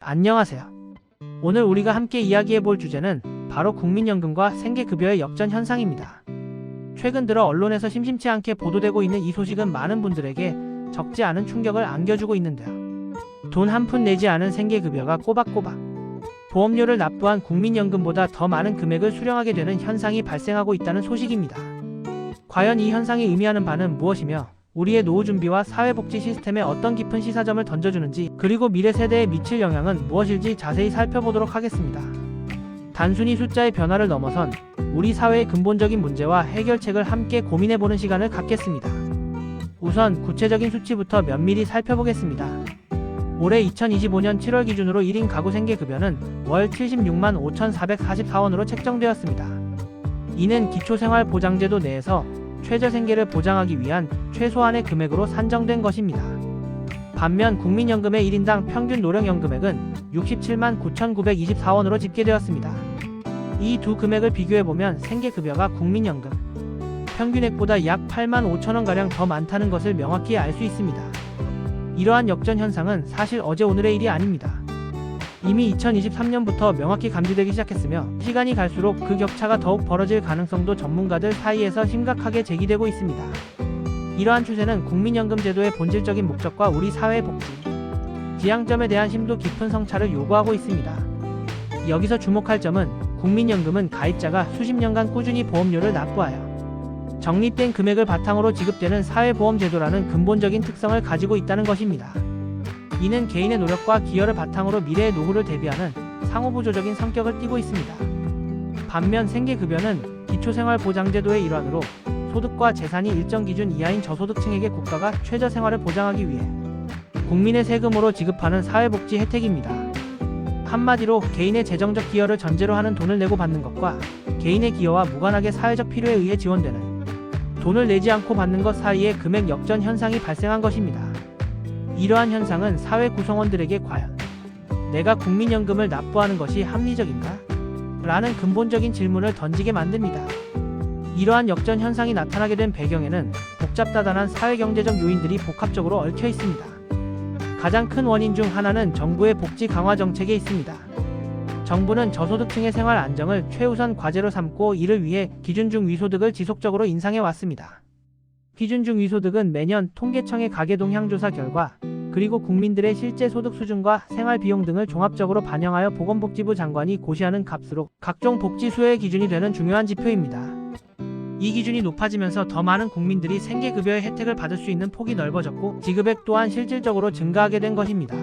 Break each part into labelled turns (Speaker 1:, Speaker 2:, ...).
Speaker 1: 안녕하세요. 오늘 우리가 함께 이야기해볼 주제는 바로 국민연금과 생계급여의 역전 현상입니다. 최근 들어 언론에서 심심치 않게 보도되고 있는 이 소식은 많은 분들에게 적지 않은 충격을 안겨주고 있는데요. 돈 한 푼 내지 않은 생계급여가 꼬박꼬박 보험료를 납부한 국민연금보다 더 많은 금액을 수령하게 되는 현상이 발생하고 있다는 소식입니다. 과연 이 현상이 의미하는 바는 무엇이며 우리의 노후 준비와 사회복지 시스템에 어떤 깊은 시사점을 던져주는지, 그리고 미래 세대에 미칠 영향은 무엇일지 자세히 살펴보도록 하겠습니다. 단순히 숫자의 변화를 넘어선 우리 사회의 근본적인 문제와 해결책을 함께 고민해보는 시간을 갖겠습니다. 우선 구체적인 수치부터 면밀히 살펴보겠습니다. 올해 2025년 7월 기준으로 1인 가구 생계급여는 월 76만 5,444원으로 책정되었습니다. 이는 기초생활보장제도 내에서 최저생계를 보장하기 위한 최소한의 금액으로 산정된 것입니다. 반면 국민연금의 1인당 평균 노령연금액은 67만 9,924원으로 집계되었습니다. 이 두 금액을 비교해보면 생계급여가 국민연금 평균액보다 약 8만 5천원가량 더 많다는 것을 명확히 알 수 있습니다. 이러한 역전 현상은 사실 어제 오늘의 일이 아닙니다. 이미 2023년부터 명확히 감지되기 시작했으며 시간이 갈수록 그 격차가 더욱 벌어질 가능성도 전문가들 사이에서 심각하게 제기되고 있습니다. 이러한 추세는 국민연금 제도의 본질적인 목적과 우리 사회의 복지, 지향점에 대한 심도 깊은 성찰을 요구하고 있습니다. 여기서 주목할 점은 국민연금은 가입자가 수십 년간 꾸준히 보험료를 납부하여 적립된 금액을 바탕으로 지급되는 사회보험제도라는 근본적인 특성을 가지고 있다는 것입니다. 이는 개인의 노력과 기여를 바탕으로 미래의 노후를 대비하는 상호보조적인 성격을 띠고 있습니다. 반면 생계급여는 기초생활보장제도의 일환으로 소득과 재산이 일정 기준 이하인 저소득층에게 국가가 최저생활을 보장하기 위해 국민의 세금으로 지급하는 사회복지 혜택입니다. 한마디로 개인의 재정적 기여를 전제로 하는 돈을 내고 받는 것과 개인의 기여와 무관하게 사회적 필요에 의해 지원되는 돈을 내지 않고 받는 것 사이에 금액 역전 현상이 발생한 것입니다. 이러한 현상은 사회 구성원들에게 과연 내가 국민연금을 납부하는 것이 합리적인가? 라는 근본적인 질문을 던지게 만듭니다. 이러한 역전 현상이 나타나게 된 배경에는 복잡다단한 사회경제적 요인들이 복합적으로 얽혀 있습니다. 가장 큰 원인 중 하나는 정부의 복지 강화 정책에 있습니다. 정부는 저소득층의 생활 안정을 최우선 과제로 삼고 이를 위해 기준중 위소득을 지속적으로 인상해 왔습니다. 기준중 위소득은 매년 통계청의 가계동향조사 결과 그리고 국민들의 실제 소득 수준과 생활 비용 등을 종합적으로 반영하여 보건복지부 장관이 고시하는 값으로 각종 복지 수요의 기준이 되는 중요한 지표입니다. 이 기준이 높아지면서 더 많은 국민들이 생계급여의 혜택을 받을 수 있는 폭이 넓어졌고 지급액 또한 실질적으로 증가하게 된 것입니다.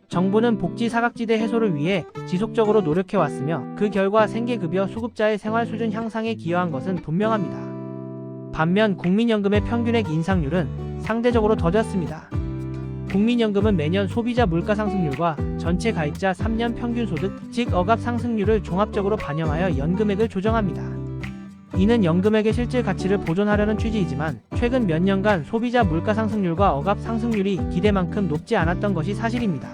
Speaker 1: 정부는 복지 사각지대 해소를 위해 지속적으로 노력해왔으며 그 결과 생계급여 수급자의 생활 수준 향상에 기여한 것은 분명합니다. 반면 국민연금의 평균액 인상률은 상대적으로 더뎠습니다. 국민연금은 매년 소비자 물가 상승률과 전체 가입자 3년 평균 소득, 즉 억압 상승률을 종합적으로 반영하여 연금액을 조정합니다. 이는 연금액의 실질 가치를 보존하려는 취지이지만 최근 몇 년간 소비자 물가 상승률과 억압 상승률이 기대만큼 높지 않았던 것이 사실입니다.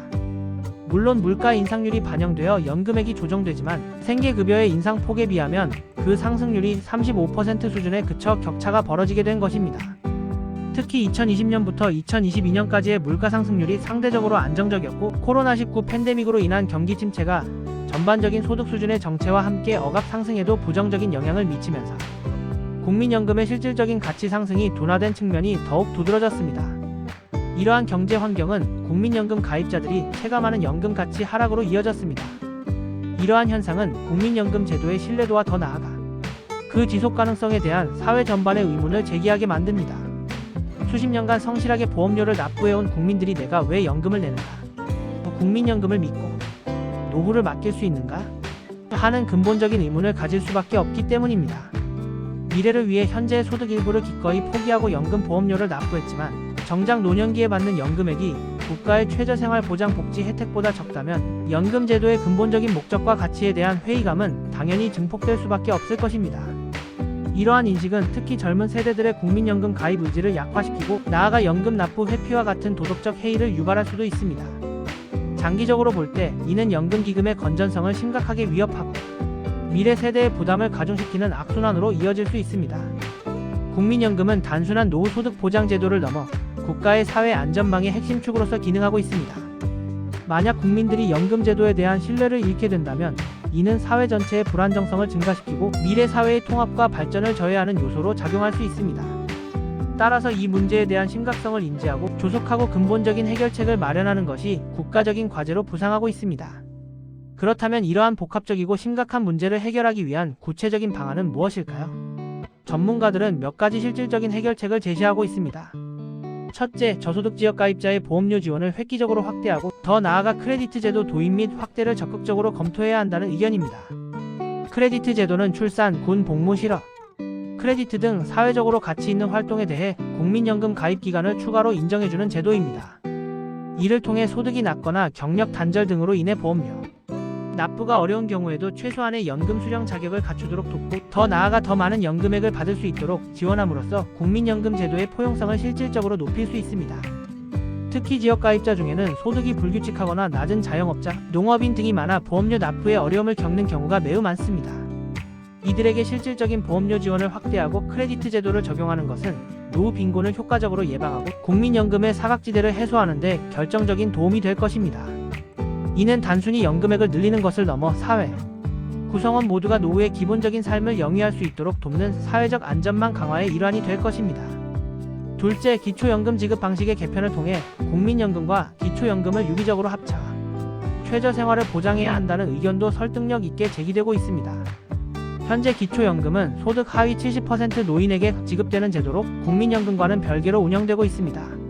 Speaker 1: 물론 물가 인상률이 반영되어 연금액이 조정되지만 생계급여의 인상폭에 비하면 그 상승률이 35% 수준에 그쳐 격차가 벌어지게 된 것입니다. 특히 2020년부터 2022년까지의 물가 상승률이 상대적으로 안정적이었고 코로나19 팬데믹으로 인한 경기 침체가 전반적인 소득 수준의 정체와 함께 억압 상승에도 부정적인 영향을 미치면서 국민연금의 실질적인 가치 상승이 둔화된 측면이 더욱 두드러졌습니다. 이러한 경제 환경은 국민연금 가입자들이 체감하는 연금 가치 하락으로 이어졌습니다. 이러한 현상은 국민연금 제도의 신뢰도와 더 나아가 그 지속 가능성에 대한 사회 전반의 의문을 제기하게 만듭니다. 수십 년간 성실하게 보험료를 납부해온 국민들이 내가 왜 연금을 내는가? 국민연금을 믿고 노후를 맡길 수 있는가? 하는 근본적인 의문을 가질 수밖에 없기 때문입니다. 미래를 위해 현재의 소득 일부를 기꺼이 포기하고 연금 보험료를 납부했지만 정작 노년기에 받는 연금액이 국가의 최저생활보장 복지 혜택보다 적다면 연금 제도의 근본적인 목적과 가치에 대한 회의감은 당연히 증폭될 수밖에 없을 것입니다. 이러한 인식은 특히 젊은 세대들의 국민연금 가입 의지를 약화시키고 나아가 연금 납부 회피와 같은 도덕적 해이를 유발할 수도 있습니다. 장기적으로 볼 때 이는 연금기금의 건전성을 심각하게 위협하고 미래 세대의 부담을 가중시키는 악순환으로 이어질 수 있습니다. 국민연금은 단순한 노후소득 보장 제도를 넘어 국가의 사회 안전망의 핵심 축으로서 기능하고 있습니다. 만약 국민들이 연금제도에 대한 신뢰를 잃게 된다면 이는 사회 전체의 불안정성을 증가시키고 미래 사회의 통합과 발전을 저해하는 요소로 작용할 수 있습니다. 따라서 이 문제에 대한 심각성을 인지하고 조속하고 근본적인 해결책을 마련하는 것이 국가적인 과제로 부상하고 있습니다. 그렇다면 이러한 복합적이고 심각한 문제를 해결하기 위한 구체적인 방안은 무엇일까요? 전문가들은 몇 가지 실질적인 해결책을 제시하고 있습니다. 첫째, 저소득 지역 가입자의 보험료 지원을 획기적으로 확대하고 더 나아가 크레디트 제도 도입 및 확대를 적극적으로 검토해야 한다는 의견입니다. 크레디트 제도는 출산, 군 복무 실업, 크레디트 등 사회적으로 가치 있는 활동에 대해 국민연금 가입 기간을 추가로 인정해주는 제도입니다. 이를 통해 소득이 낮거나 경력 단절 등으로 인해 보험료 납부가 어려운 경우에도 최소한의 연금 수령 자격을 갖추도록 돕고 더 나아가 더 많은 연금액을 받을 수 있도록 지원함으로써 국민연금 제도의 포용성을 실질적으로 높일 수 있습니다. 특히 지역 가입자 중에는 소득이 불규칙하거나 낮은 자영업자, 농업인 등이 많아 보험료 납부에 어려움을 겪는 경우가 매우 많습니다. 이들에게 실질적인 보험료 지원을 확대하고 크레디트 제도를 적용하는 것은 노후 빈곤을 효과적으로 예방하고 국민연금의 사각지대를 해소하는 데 결정적인 도움이 될 것입니다. 이는 단순히 연금액을 늘리는 것을 넘어 사회 구성원 모두가 노후의 기본적인 삶을 영위할 수 있도록 돕는 사회적 안전망 강화의 일환이 될 것입니다. 둘째, 기초연금 지급 방식의 개편을 통해 국민연금과 기초연금을 유기적으로 합쳐 최저생활을 보장해야 한다는 의견도 설득력 있게 제기되고 있습니다. 현재 기초연금은 소득 하위 70% 노인에게 지급되는 제도로 국민연금과는 별개로 운영되고 있습니다.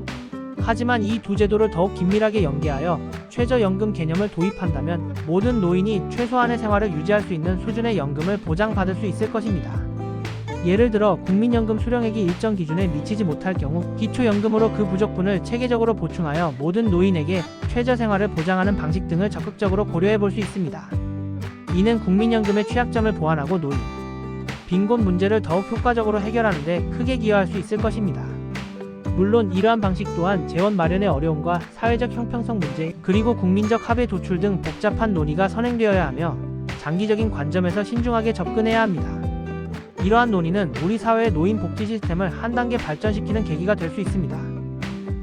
Speaker 1: 하지만 이 두 제도를 더욱 긴밀하게 연계하여 최저연금 개념을 도입한다면 모든 노인이 최소한의 생활을 유지할 수 있는 수준의 연금을 보장받을 수 있을 것입니다. 예를 들어 국민연금 수령액이 일정 기준에 미치지 못할 경우 기초연금으로 그 부족분을 체계적으로 보충하여 모든 노인에게 최저생활을 보장하는 방식 등을 적극적으로 고려해 볼 수 있습니다. 이는 국민연금의 취약점을 보완하고 노인 빈곤 문제를 더욱 효과적으로 해결하는 데 크게 기여할 수 있을 것입니다. 물론 이러한 방식 또한 재원 마련의 어려움과 사회적 형평성 문제 그리고 국민적 합의 도출 등 복잡한 논의가 선행되어야 하며 장기적인 관점에서 신중하게 접근해야 합니다. 이러한 논의는 우리 사회의 노인 복지 시스템을 한 단계 발전시키는 계기가 될 수 있습니다.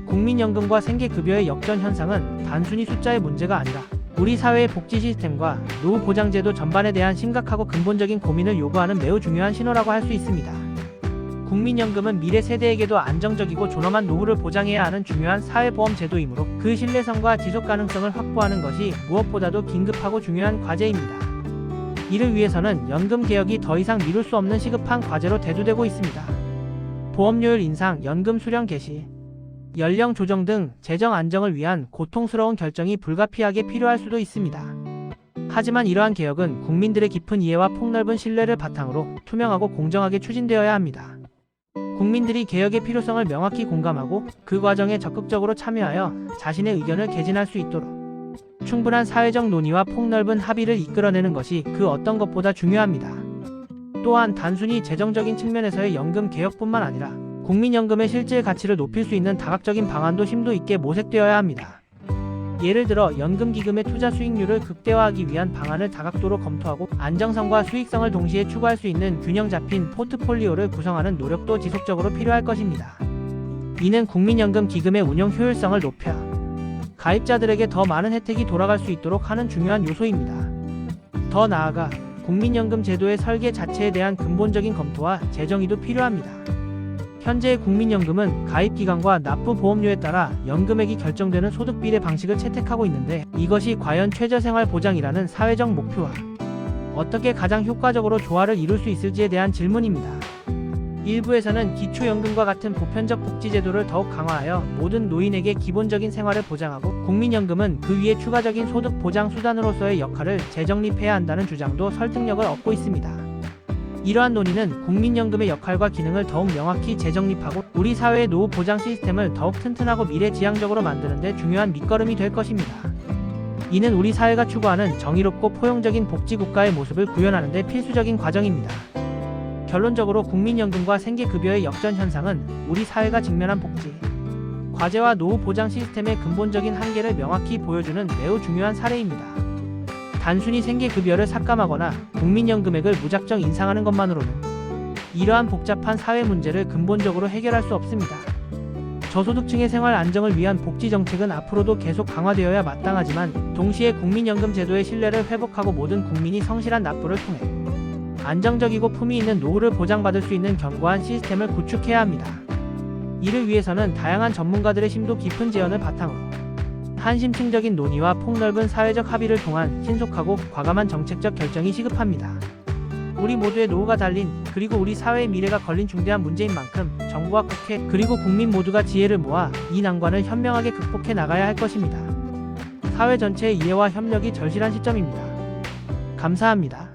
Speaker 1: 국민연금과 생계급여의 역전 현상은 단순히 숫자의 문제가 아니라 우리 사회의 복지 시스템과 노후 보장제도 전반에 대한 심각하고 근본적인 고민을 요구하는 매우 중요한 신호라고 할 수 있습니다. 국민연금은 미래 세대에게도 안정적이고 존엄한 노후를 보장해야 하는 중요한 사회보험 제도이므로 그 신뢰성과 지속 가능성을 확보하는 것이 무엇보다도 긴급하고 중요한 과제입니다. 이를 위해서는 연금 개혁이 더 이상 미룰 수 없는 시급한 과제로 대두되고 있습니다. 보험료율 인상, 연금 수령 개시, 연령 조정 등 재정 안정을 위한 고통스러운 결정이 불가피하게 필요할 수도 있습니다. 하지만 이러한 개혁은 국민들의 깊은 이해와 폭넓은 신뢰를 바탕으로 투명하고 공정하게 추진되어야 합니다. 국민들이 개혁의 필요성을 명확히 공감하고 그 과정에 적극적으로 참여하여 자신의 의견을 개진할 수 있도록 충분한 사회적 논의와 폭넓은 합의를 이끌어내는 것이 그 어떤 것보다 중요합니다. 또한 단순히 재정적인 측면에서의 연금 개혁뿐만 아니라 국민연금의 실질 가치를 높일 수 있는 다각적인 방안도 심도 있게 모색되어야 합니다. 예를 들어 연금기금의 투자 수익률을 극대화하기 위한 방안을 다각도로 검토하고 안정성과 수익성을 동시에 추구할 수 있는 균형 잡힌 포트폴리오를 구성하는 노력도 지속적으로 필요할 것입니다. 이는 국민연금 기금의 운영 효율성을 높여 가입자들에게 더 많은 혜택이 돌아갈 수 있도록 하는 중요한 요소입니다. 더 나아가 국민연금 제도의 설계 자체에 대한 근본적인 검토와 재정의도 필요합니다. 현재의 국민연금은 가입기간과 납부 보험료에 따라 연금액이 결정되는 소득비례 방식을 채택하고 있는데 이것이 과연 최저생활보장이라는 사회적 목표와 어떻게 가장 효과적으로 조화를 이룰 수 있을지에 대한 질문입니다. 일부에서는 기초연금과 같은 보편적 복지제도를 더욱 강화하여 모든 노인에게 기본적인 생활을 보장하고 국민연금은 그 위에 추가적인 소득 보장 수단으로서의 역할을 재정립해야 한다는 주장도 설득력을 얻고 있습니다. 이러한 논의는 국민연금의 역할과 기능을 더욱 명확히 재정립하고 우리 사회의 노후 보장 시스템을 더욱 튼튼하고 미래지향적으로 만드는 데 중요한 밑거름이 될 것입니다. 이는 우리 사회가 추구하는 정의롭고 포용적인 복지국가의 모습을 구현하는 데 필수적인 과정입니다. 결론적으로 국민연금과 생계급여의 역전 현상은 우리 사회가 직면한 복지, 과제와 노후 보장 시스템의 근본적인 한계를 명확히 보여주는 매우 중요한 사례입니다. 단순히 생계급여를 삭감하거나 국민연금액을 무작정 인상하는 것만으로는 이러한 복잡한 사회 문제를 근본적으로 해결할 수 없습니다. 저소득층의 생활 안정을 위한 복지 정책은 앞으로도 계속 강화되어야 마땅하지만 동시에 국민연금 제도의 신뢰를 회복하고 모든 국민이 성실한 납부를 통해 안정적이고 품위 있는 노후를 보장받을 수 있는 견고한 시스템을 구축해야 합니다. 이를 위해서는 다양한 전문가들의 심도 깊은 제언을 바탕으로 한심층적인 논의와 폭넓은 사회적 합의를 통한 신속하고 과감한 정책적 결정이 시급합니다. 우리 모두의 노후가 달린 그리고 우리 사회의 미래가 걸린 중대한 문제인 만큼 정부와 국회 그리고 국민 모두가 지혜를 모아 이 난관을 현명하게 극복해 나가야 할 것입니다. 사회 전체의 이해와 협력이 절실한 시점입니다. 감사합니다.